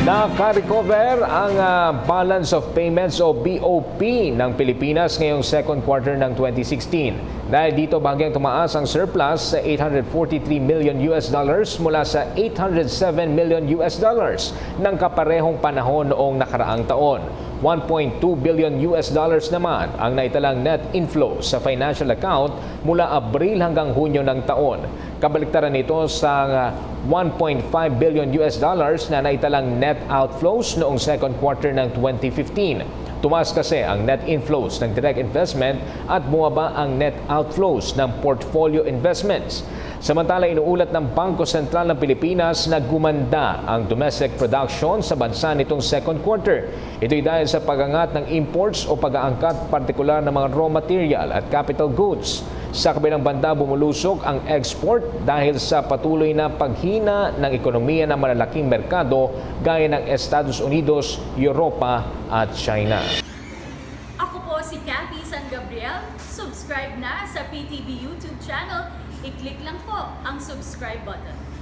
Naka-recover ang balance of payments o BOP ng Pilipinas ngayong second quarter ng 2016. Dahil dito bahagyang tumaas ang surplus sa 843 million US dollars mula sa 807 million US dollars ng kaparehong panahon noong nakaraang taon. 1.2 billion US dollars naman ang naitalang net inflow sa financial account mula Abril hanggang Hunyo ng taon. Kabaliktaran nito sa 1.5 billion US dollars na naitalang net outflows noong second quarter ng 2015. Tumaas kasi ang net inflows ng direct investment at bumaba ang net outflows ng portfolio investments. Samantala, inuulat ng Bangko Sentral ng Pilipinas na gumanda ang domestic production sa bansa nitong second quarter. Ito'y dahil sa pagangat ng imports o pag-aangkat partikular ng mga raw material at capital goods. Sa kabilang banda, bumulusok ang export dahil sa patuloy na paghina ng ekonomiya ng malalaking merkado gaya ng Estados Unidos, Europa at China. Ako po si Cathy San Gabriel. Subscribe na sa PTV YouTube channel. I-click lang po ang subscribe button.